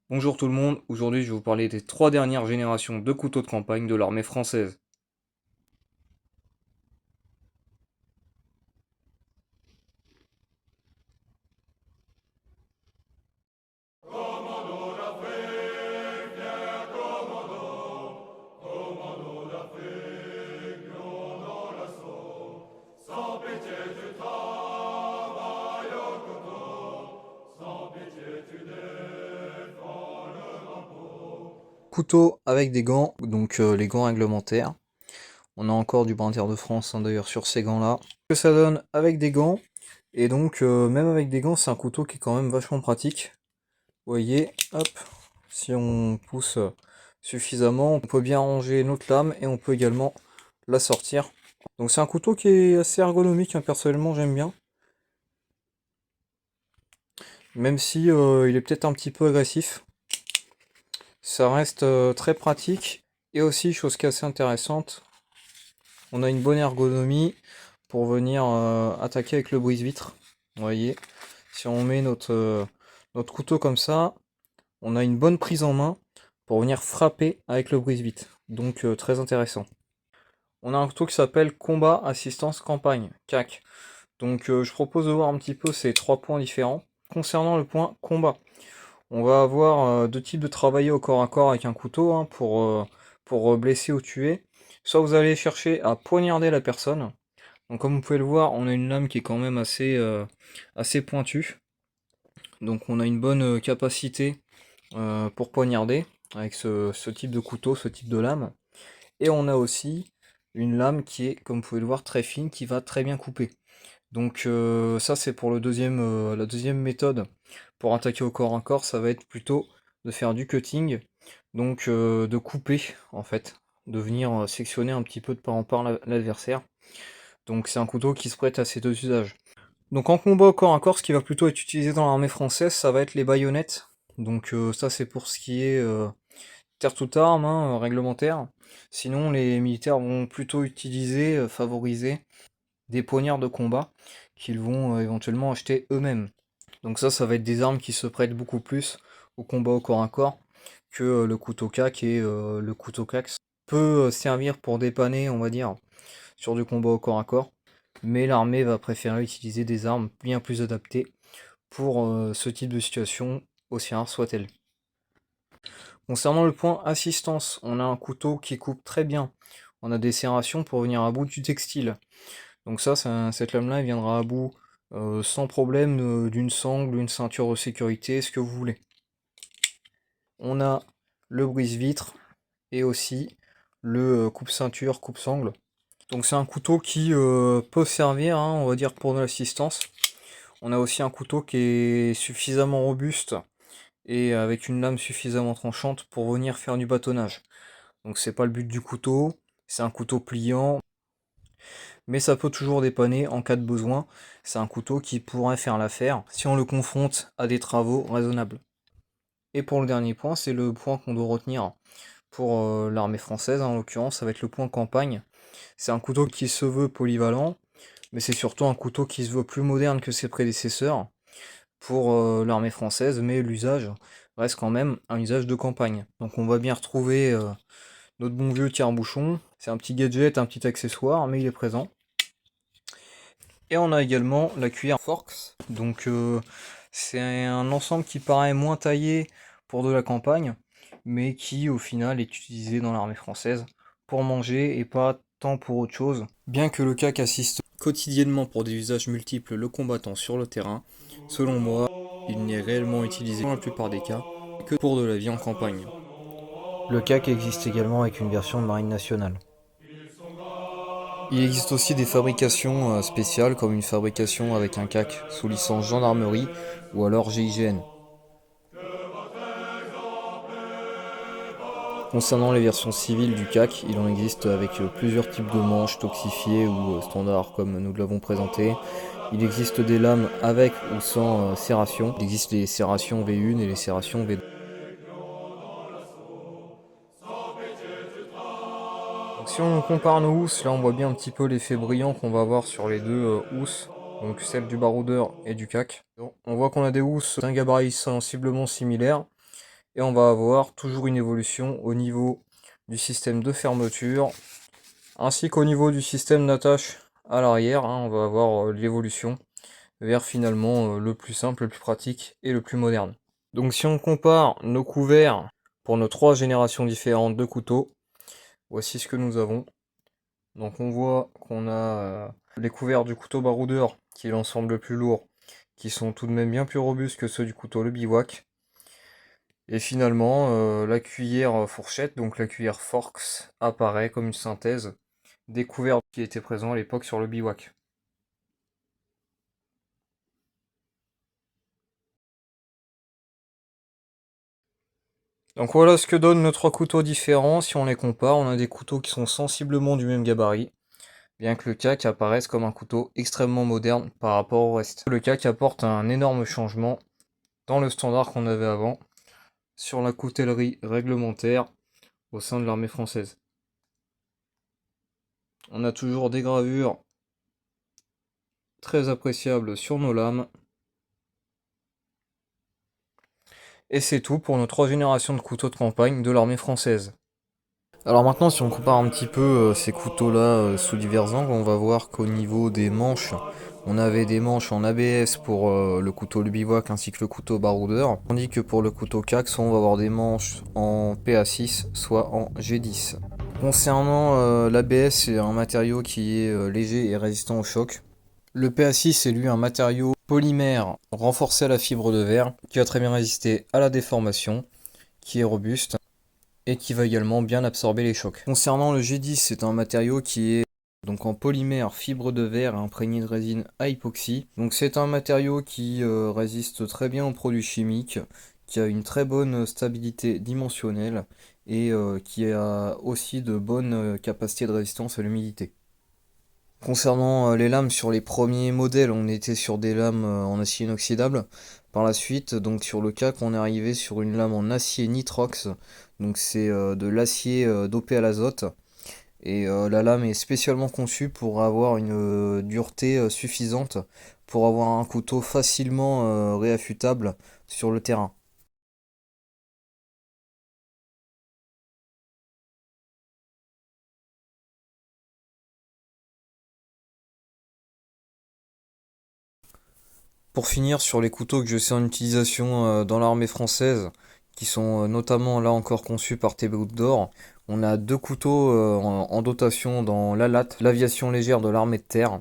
Bonjour tout le monde, aujourd'hui je vais vous parler des 3 dernières générations de couteaux de campagne de l'armée française. Couteau avec des gants, donc les gants réglementaires. On a encore du Brenner de France d'ailleurs sur ces gants là. Ce que ça donne avec des gants, et donc même avec des gants c'est un couteau qui est quand même vachement pratique. Vous voyez, hop, si on pousse suffisamment, on peut bien ranger notre lame et on peut également la sortir. Donc c'est un couteau qui est assez ergonomique, hein, personnellement j'aime bien. Même si il est peut-être un petit peu agressif. Ça reste très pratique. Et aussi, chose qui est assez intéressante, on a une bonne ergonomie pour venir attaquer avec le brise-vitre. Vous voyez, si on met notre couteau comme ça, on a une bonne prise en main pour venir frapper avec le brise-vitre. Donc très intéressant. On a un couteau qui s'appelle Combat Assistance Campagne, CAC. Donc je propose de voir un petit peu ces 3 points différents. Concernant le point combat, on va avoir deux types de travailler au corps à corps avec un couteau, hein, pour blesser ou tuer. Soit vous allez chercher à poignarder la personne. Donc comme vous pouvez le voir, on a une lame qui est quand même assez pointue. Donc on a une bonne capacité pour poignarder avec ce type de couteau, ce type de lame. Et on a aussi une lame qui est, comme vous pouvez le voir, très fine, qui va très bien couper. Donc ça c'est pour la deuxième méthode pour attaquer au corps à corps, ça va être plutôt de faire du cutting, donc de couper en fait, de venir sectionner un petit peu de part en part l'adversaire. Donc c'est un couteau qui se prête à ces deux usages. Donc en combat au corps à corps, ce qui va plutôt être utilisé dans l'armée française, ça va être les baïonnettes. Donc ça c'est pour ce qui est terre toute arme, hein, réglementaire. Sinon les militaires vont plutôt utiliser, favoriser des poignards de combat qu'ils vont éventuellement acheter eux-mêmes. Donc ça va être des armes qui se prêtent beaucoup plus au combat au corps à corps que le couteau cac, et le couteau cac peut servir pour dépanner, on va dire, sur du combat au corps à corps, mais l'armée va préférer utiliser des armes bien plus adaptées pour ce type de situation, aussi rare soit-elle. Concernant le point assistance, on a un couteau qui coupe très bien. On a des serrations pour venir à bout du textile. Donc cette lame-là, elle viendra à bout sans problème d'une sangle, d'une ceinture de sécurité, ce que vous voulez. On a le brise-vitre et aussi le coupe-ceinture, coupe-sangle. Donc c'est un couteau qui peut servir, hein, on va dire, pour de l'assistance. On a aussi un couteau qui est suffisamment robuste et avec une lame suffisamment tranchante pour venir faire du bâtonnage. Donc c'est pas le but du couteau, c'est un couteau pliant, mais ça peut toujours dépanner en cas de besoin. C'est un couteau qui pourrait faire l'affaire si on le confronte à des travaux raisonnables. Et pour le dernier point, c'est le point qu'on doit retenir pour l'armée française, en l'occurrence, ça va être le point campagne. C'est un couteau qui se veut polyvalent, mais c'est surtout un couteau qui se veut plus moderne que ses prédécesseurs pour l'armée française, mais l'usage reste quand même un usage de campagne. Donc on va bien retrouver notre bon vieux tire-bouchon. C'est un petit gadget, un petit accessoire, mais il est présent. Et on a également la cuillère Forks. Donc c'est un ensemble qui paraît moins taillé pour de la campagne, mais qui au final est utilisé dans l'armée française pour manger et pas tant pour autre chose. Bien que le CAC assiste quotidiennement pour des usages multiples le combattant sur le terrain, selon moi, il n'est réellement utilisé dans la plupart des cas que pour de la vie en campagne. Le CAC existe également avec une version de Marine nationale. Il existe aussi des fabrications spéciales, comme une fabrication avec un CAC sous licence gendarmerie ou alors GIGN. Concernant les versions civiles du CAC, il en existe avec plusieurs types de manches toxifiées ou standards comme nous l'avons présenté. Il existe des lames avec ou sans serration. Il existe les serrations V1 et les serrations V2. Donc si on compare nos housses, là on voit bien un petit peu l'effet brillant qu'on va avoir sur les deux housses, donc celle du baroudeur et du CAC. Donc, on voit qu'on a des housses d'un gabarit sensiblement similaire, Et on va avoir toujours une évolution au niveau du système de fermeture, ainsi qu'au niveau du système d'attache à l'arrière, hein. On va avoir l'évolution vers finalement le plus simple, le plus pratique et le plus moderne. Donc si on compare nos couverts pour nos 3 générations différentes de couteaux, voici ce que nous avons. Donc on voit qu'on a les couverts du couteau baroudeur, qui est l'ensemble le plus lourd, qui sont tout de même bien plus robustes que ceux du couteau le bivouac. Et finalement, la cuillère fourchette, donc la cuillère Forks, apparaît comme une synthèse des couverts qui étaient présents à l'époque sur le bivouac. Donc voilà ce que donnent nos 3 couteaux différents. Si on les compare, on a des couteaux qui sont sensiblement du même gabarit, bien que le CAC apparaisse comme un couteau extrêmement moderne par rapport au reste. Le CAC apporte un énorme changement dans le standard qu'on avait avant, sur la coutellerie réglementaire au sein de l'armée française. On a toujours des gravures très appréciables sur nos lames. Et c'est tout pour nos 3 générations de couteaux de campagne de l'armée française. Alors maintenant, si on compare un petit peu ces couteaux-là sous divers angles, on va voir qu'au niveau des manches, on avait des manches en ABS pour le couteau le bivouac ainsi que le couteau baroudeur, tandis que pour le couteau CAC, soit on va avoir des manches en PA6, soit en G10. Concernant l'ABS, c'est un matériau qui est léger et résistant au choc. Le PA6 c'est lui un matériau polymère renforcé à la fibre de verre qui va très bien résister à la déformation, qui est robuste et qui va également bien absorber les chocs. Concernant le G10, c'est un matériau qui est donc en polymère fibre de verre et imprégné de résine à époxy. Donc c'est un matériau qui résiste très bien aux produits chimiques, qui a une très bonne stabilité dimensionnelle et qui a aussi de bonnes capacités de résistance à l'humidité. Concernant les lames, sur les premiers modèles, on était sur des lames en acier inoxydable. Par la suite, donc sur le CAC, on est arrivé sur une lame en acier nitrox. Donc c'est de l'acier dopé à l'azote. Et la lame est spécialement conçue pour avoir une dureté suffisante pour avoir un couteau facilement réaffûtable sur le terrain. Pour finir, sur les couteaux que je sais en utilisation dans l'armée française, qui sont notamment là encore conçus par TB Outdoor, on a 2 couteaux en dotation dans l'ALAT, l'aviation légère de l'armée de terre.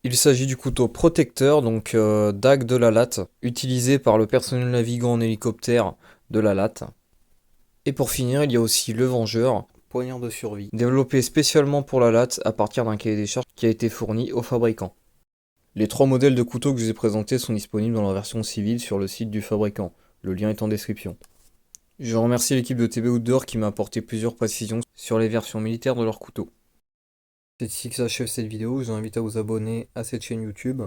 Il s'agit du couteau protecteur, donc DAG de l'ALAT, utilisé par le personnel navigant en hélicoptère de l'ALAT. Et pour finir, il y a aussi le Vengeur, poignard de survie, développé spécialement pour l'ALAT à partir d'un cahier des charges qui a été fourni au fabricant. Les 3 modèles de couteaux que je vous ai présentés sont disponibles dans la version civile sur le site du fabricant. Le lien est en description. Je remercie l'équipe de TB Outdoor qui m'a apporté plusieurs précisions sur les versions militaires de leurs couteaux. C'est ici que s'achève cette vidéo. Je vous invite à vous abonner à cette chaîne YouTube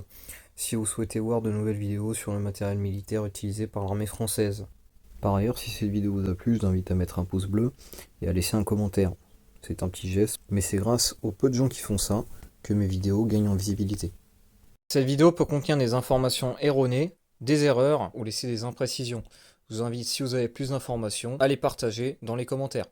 si vous souhaitez voir de nouvelles vidéos sur le matériel militaire utilisé par l'armée française. Par ailleurs, si cette vidéo vous a plu, je vous invite à mettre un pouce bleu et à laisser un commentaire. C'est un petit geste, mais c'est grâce aux peu de gens qui font ça que mes vidéos gagnent en visibilité. Cette vidéo peut contenir des informations erronées, des erreurs ou laisser des imprécisions. Je vous invite, si vous avez plus d'informations, à les partager dans les commentaires.